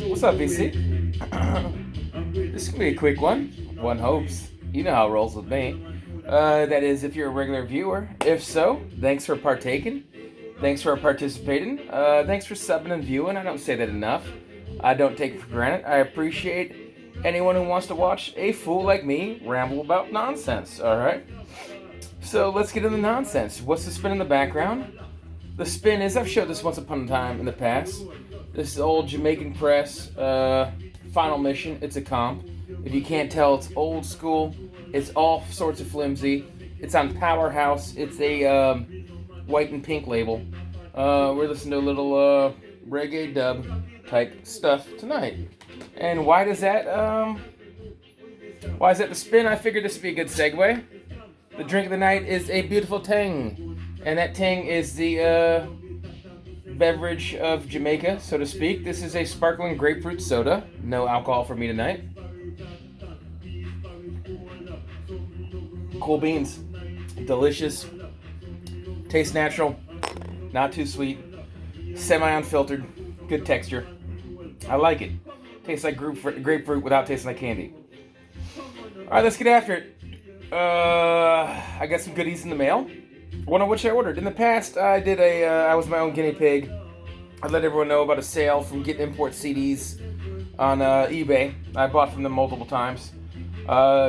What's up, VC? This is gonna be a quick one. One hopes. You know how it rolls with me. That is, if you're a regular viewer. If so, thanks for partaking. Thanks for participating. Thanks for subbing and viewing. I don't say that enough. I don't take it for granted. I appreciate anyone who wants to watch a fool like me ramble about nonsense. All right. So let's get into the nonsense. What's the spin in the background? The spin is, I've showed this once upon a time in the past. This is old Jamaican press, Final Mission. It's a comp. If you can't tell, it's old school. It's all sorts of flimsy. It's on Powerhouse. It's a white and pink label. We're listening to a little reggae dub type stuff tonight. And why is that the spin? I figured this would be a good segue. The drink of the night is a beautiful Tang. And that Tang is the beverage of Jamaica, so to speak. This is a sparkling grapefruit soda. No alcohol for me tonight. Cool beans. Delicious. Tastes natural. Not too sweet. Semi-unfiltered. Good texture. I like it. Tastes like grapefruit without tasting like candy. Alright, let's get after it. I got some goodies in the mail. One of which I ordered. In the past, I was my own guinea pig. I let everyone know about a sale from Get Import CDs on eBay. I bought from them multiple times.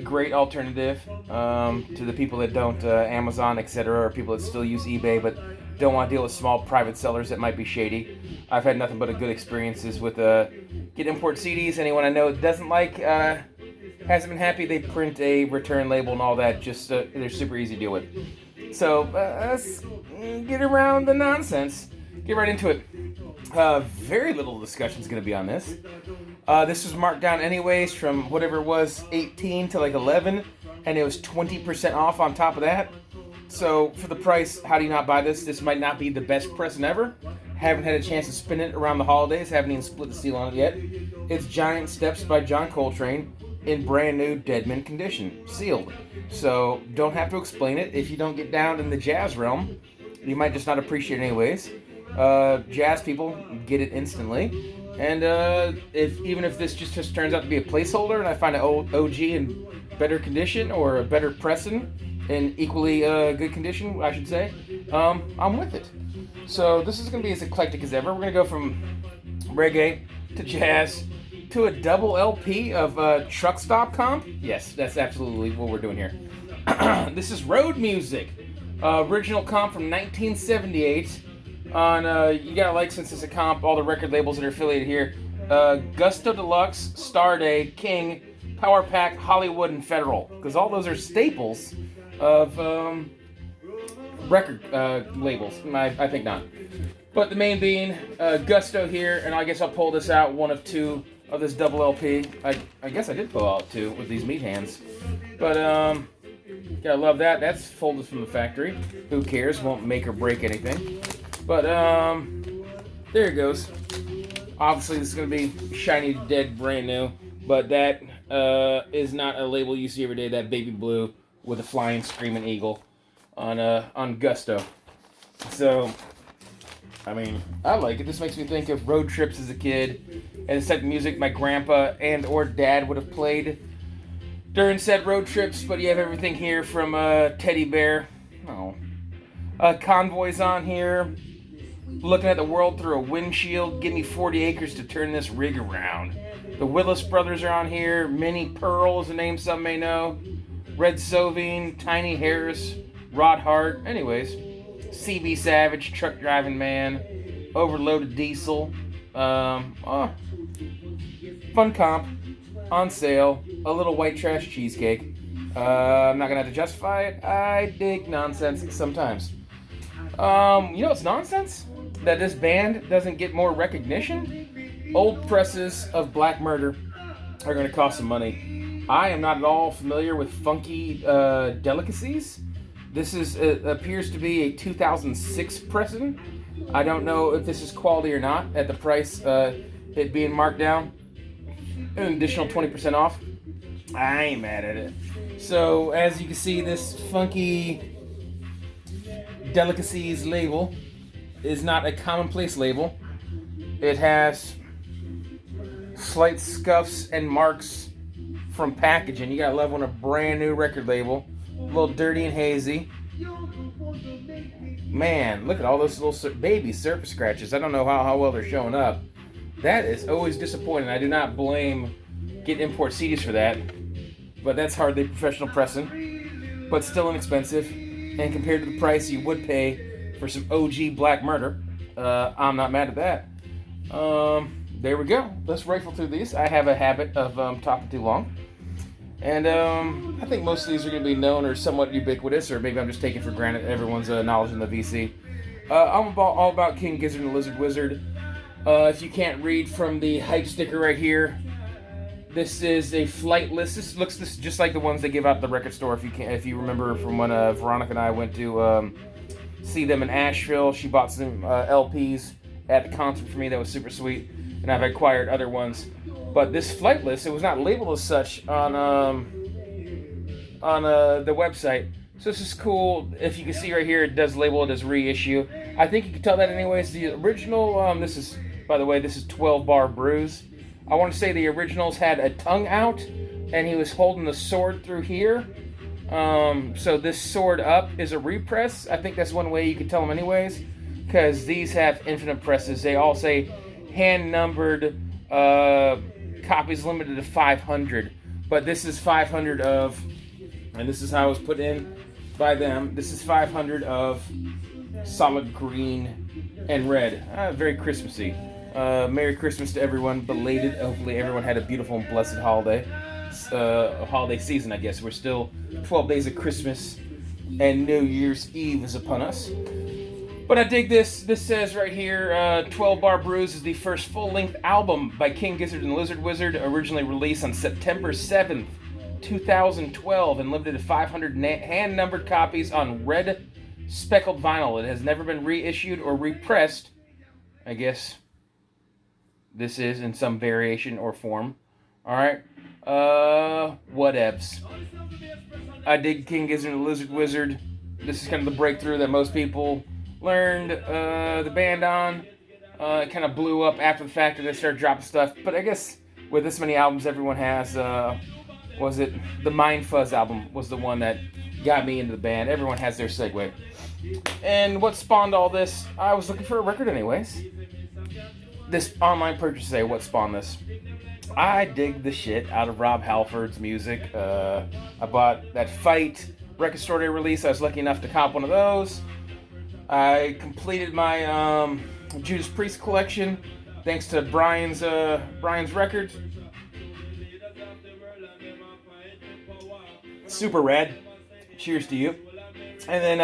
Great alternative to the people that don't Amazon, etc., or people that still use eBay but don't want to deal with small private sellers that might be shady. I've had nothing but good experiences with Get Import CDs. Anyone I know that doesn't like hasn't been happy. They print a return label and all that. Just they're super easy to deal with. So let's get around the nonsense. Get right into it. Very little discussion is going to be on this. This was marked down anyways from whatever it was, 18 to like 11, and it was 20% off on top of that. So for the price, how do you not buy this? This might not be the best present ever. Haven't had a chance to spin it around the holidays. Haven't even split the seal on it yet. It's Giant Steps by John Coltrane in brand new Deadman condition, sealed. So don't have to explain it. If you don't get down in the jazz realm, you might just not appreciate it anyways. Jazz people get it instantly. And even if this just turns out to be a placeholder and I find an OG in better condition or a better pressing in equally good condition, I should say, I'm with it. So this is going to be as eclectic as ever. We're going to go from reggae to jazz to a double LP of Truck Stop Comp. Yes, that's absolutely what we're doing here. This is Road Music. Original comp from 1978. On you gotta like, since it's a comp, all the record labels that are affiliated here. Gusto Deluxe, Star Day, King, Power Pack, Hollywood, and Federal. Because all those are staples of record labels. I think not. But the main being Gusto here, and I guess I'll pull this out, one of two of this double LP. I guess I did pull out two with these meat hands. But gotta love that. That's folded from the factory. Who cares? Won't make or break anything. But there it goes. Obviously this is gonna be shiny dead brand new, but that is not a label you see every day. That baby blue with a flying screaming eagle on Gusto. So I mean, I like it. This makes me think of road trips as a kid and the type of music my grandpa and or dad would have played during said road trips. But you have everything here from Teddy Bear, Convoy's on here, looking at the world through a windshield, give me 40 acres to turn this rig around. The Willis Brothers are on here, Minnie Pearl is a name some may know, Red Sovine, Tiny Harris, Rod Hart, anyways. CB Savage, Truck Driving Man, Overloaded Diesel, fun comp, on sale, a little white trash cheesecake. I'm not gonna have to justify it. I dig nonsense sometimes. You know what's nonsense? That this band doesn't get more recognition? Old presses of Black Murder are gonna cost some money. I am not at all familiar with funky delicacies. This appears to be a 2006 pressing. I don't know if this is quality or not at the price it being marked down. An additional 20% off. I ain't mad at it. So as you can see, this funky delicacies label is not a commonplace label. It has Slight scuffs and marks from packaging. You gotta love when a brand new record label, a little dirty and hazy. Man, look at all those little baby surface scratches. I don't know how well they're showing up. That is always disappointing. I do not blame getting import CDs for that, but that's hardly professional pressing, but still inexpensive. And compared to the price you would pay for some OG Black Murder, I'm not mad at that. There we go. Let's rifle through these. I have a habit of talking too long. And I think most of these are going to be known or somewhat ubiquitous, or maybe I'm just taking for granted everyone's knowledge in the VC. I'm all about King Gizzard and the Lizard Wizard. If you can't read from the hype sticker right here, this is a flightless. This looks just like the ones they give out at the record store. If you remember from when Veronica and I went to see them in Asheville, she bought some LPs at the concert for me. That was super sweet, and I've acquired other ones. But this flightless, it was not labeled as such on the website. So this is cool. If you can see right here, it does label it as reissue. I think you can tell that anyways. The original, this is, by the way, this is 12 Bar Bruise. I want to say the originals had a tongue out, and he was holding the sword through here. So this sword up is a repress. I think that's one way you could tell them anyways, because these have infinite presses. They all say hand-numbered, copies limited to 500, but this is 500 of, and this is how it was put in by them, this is 500 of solid green and red. Very Christmassy. Merry Christmas to everyone, belated. Hopefully everyone had a beautiful and blessed holiday season, I guess. We're still 12 days of Christmas, and New Year's Eve is upon us. But I dig this. This says right here, 12 Bar Bruise is the first full-length album by King Gizzard and the Lizard Wizard, originally released on September 7th, 2012, and limited to 500 hand-numbered copies on red speckled vinyl. It has never been reissued or repressed. I guess this is in some variation or form. Alright. Whatevs. I dig King Gizzard and the Lizard Wizard. This is kind of the breakthrough that most people learned the band on. It kind of blew up after the fact that they started dropping stuff. But I guess with this many albums everyone has, was it the Mind Fuzz album was the one that got me into the band. Everyone has their segue. And what spawned all this? I was looking for a record anyways. This online purchase today, what spawned this? I dig the shit out of Rob Halford's music. I bought that Fight record store day release. I was lucky enough to cop one of those. I completed my Judas Priest collection thanks to Brian's records. Super rad. Cheers to you. And then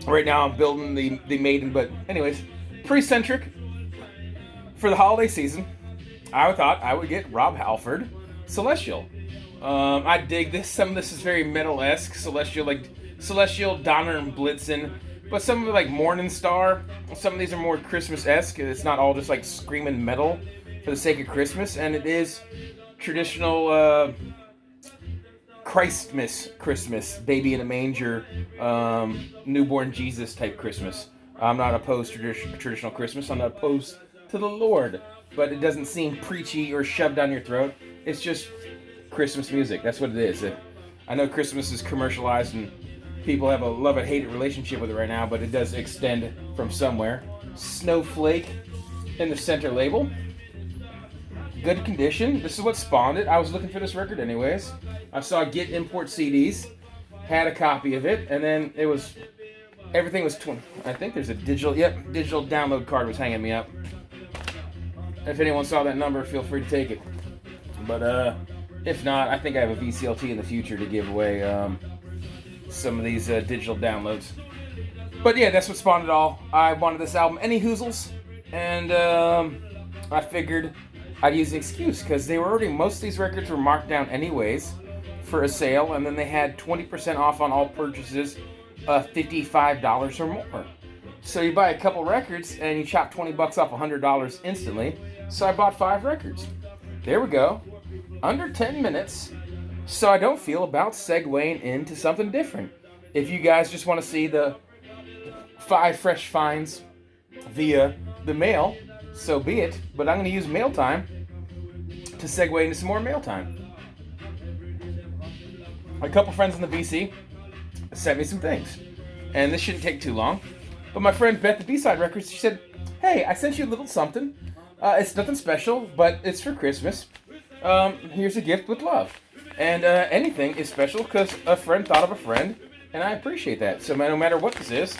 right now I'm building the Maiden, but anyways, Priest-centric. For the holiday season, I thought I would get Rob Halford Celestial. I dig this. Some of this is very metal-esque, Celestial, Donner and Blitzen, but some of it like Morning Star. Some of these are more Christmas-esque. It's not all just like screaming metal for the sake of Christmas, and it is traditional Christmas, baby in a manger, newborn Jesus type Christmas. I'm not opposed to traditional Christmas. I'm not opposed to the Lord, but it doesn't seem preachy or shoved down your throat. It's just Christmas music. That's what it is. I know Christmas is commercialized and people have a love-it-hate-it relationship with it right now, but it does extend from somewhere. Snowflake in the center label. Good condition. This is what spawned it. I was looking for this record anyways. I saw Get Import CDs, had a copy of it, and then everything was I think there's a digital download card was hanging me up. If anyone saw that number, feel free to take it. But if not, I think I have a VCLT in the future to give away some of these digital downloads. But yeah, that's what spawned it all. I wanted this album, Any Hoozles, and I figured I'd use an excuse because most of these records were marked down anyways for a sale, and then they had 20% off on all purchases of $55 or more. So you buy a couple records and you chop $20 off $100 instantly. So I bought 5 records. There we go. Under 10 minutes. So I don't feel about segueing into something different. If you guys just want to see the 5 fresh finds via the mail, so be it. But I'm going to use mail time to segue into some more mail time. A couple friends in the BC sent me some things, and this shouldn't take too long. But my friend Beth at BSide Records, she said, "Hey, I sent you a little something. It's nothing special, but it's for Christmas. Here's a gift with love." And anything is special because a friend thought of a friend, and I appreciate that. So no matter what this is,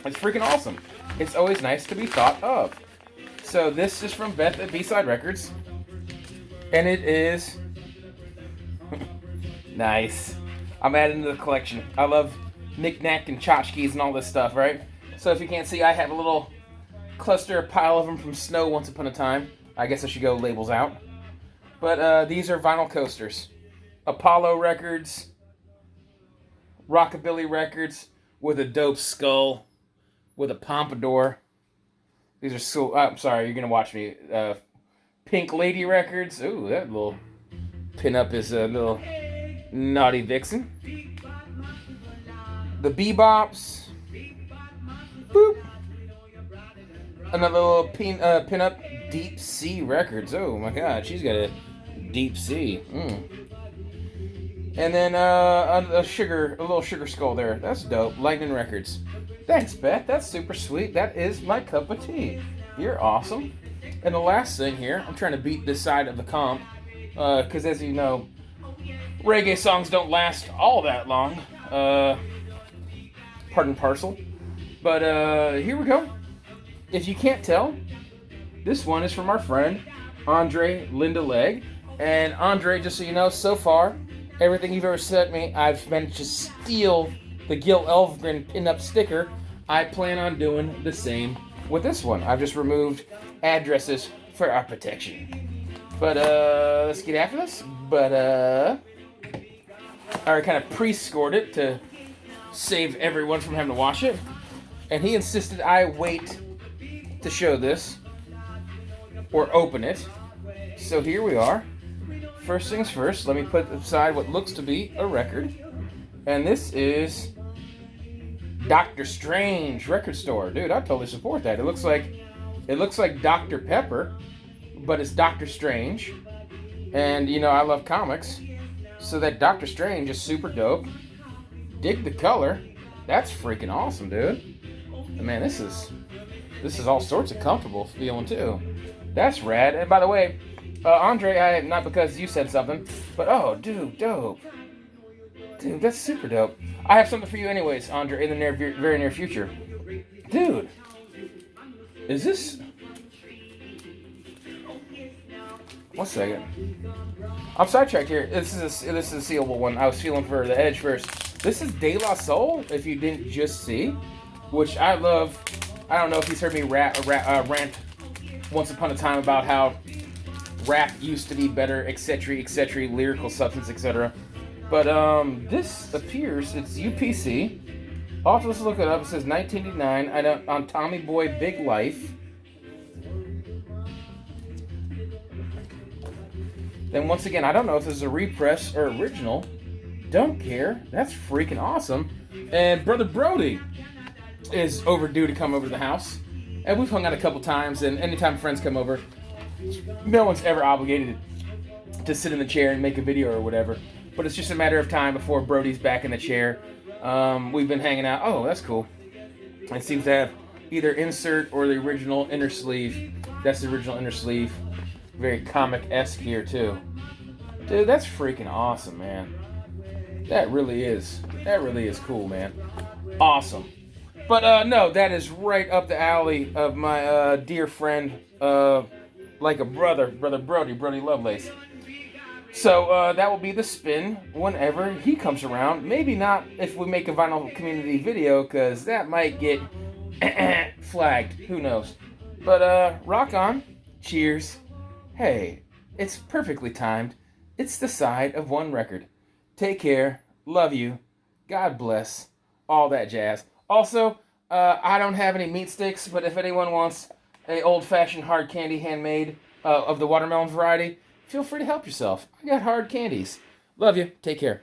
it's freaking awesome. It's always nice to be thought of. So this is from Beth at BSide Records, and it is nice. I'm adding to the collection. I love knick-knack and tchotchkes and all this stuff, right? So if you can't see, I have a little cluster, pile of them from snow once upon a time. I guess I should go labels out. But these are vinyl coasters. Apollo Records, Rockabilly Records, with a dope skull, with a pompadour. These are so... I'm sorry, you're going to watch me. Pink Lady Records. Ooh, that little pin-up is a little naughty vixen. The Bebops. Boop. Another little pin-up, Deep Sea Records. Oh my god, she's got a Deep Sea. And then a little sugar skull there. That's dope. Lightning Records. Thanks, Beth. That's super sweet. That is my cup of tea. You're awesome. And the last thing here, I'm trying to beat this side of the comp, because as you know, reggae songs don't last all that long. Part and parcel. But here we go. If you can't tell, this one is from our friend Andre Linda Legg. And Andre, just so you know, so far, everything you've ever sent me, I've managed to steal the Gil Elfgren pin-up sticker. I plan on doing the same with this one. I've just removed addresses for our protection. But let's get after this. But I kind of pre-scored it to save everyone from having to watch it. And he insisted I wait to show this or open it. So here we are. First things first, let me put aside what looks to be a record. And this is Dr. Strange Record Store. Dude, I totally support that. It looks like Dr. Pepper, but it's Dr. Strange. And you know, I love comics. So that Dr. Strange is super dope. Dig the color. That's freaking awesome, dude. And man, this is all sorts of comfortable feeling too. That's rad. And by the way, Andre, not because you said something, but oh, dude, dope. Dude, that's super dope. I have something for you anyways, Andre, in the very near future. Dude, is this... One second. I'm sidetracked here. This is a sealable one. I was feeling for the edge first. This is De La Soul, if you didn't just see, which I love. I don't know if he's heard me rant once upon a time about how rap used to be better, etc., lyrical substance, etc. But this appears, it's UPC. I'll just look it up. It says 1989 on Tommy Boy Big Life. Then once again, I don't know if this is a repress or original. Don't care. That's freaking awesome. And Brother Brody is overdue to come over to the house. And we've hung out a couple times, and anytime friends come over, no one's ever obligated to sit in the chair and make a video or whatever. But it's just a matter of time before Brody's back in the chair. We've been hanging out. Oh, that's cool. It seems to have either insert or the original inner sleeve. That's the original inner sleeve. Very comic-esque here, too. Dude, that's freaking awesome, man. That really is. That really is cool, man. Awesome. But, no, that is right up the alley of my dear friend, like a brother Brody Lovelace. So, that will be the spin whenever he comes around. Maybe not if we make a vinyl community video, because that might get flagged. Who knows? But, rock on. Cheers. Hey, it's perfectly timed. It's the side of one record. Take care. Love you. God bless. All that jazz. Also, I don't have any meat sticks, but if anyone wants a old-fashioned hard candy handmade of the watermelon variety, feel free to help yourself. I got hard candies. Love you. Take care.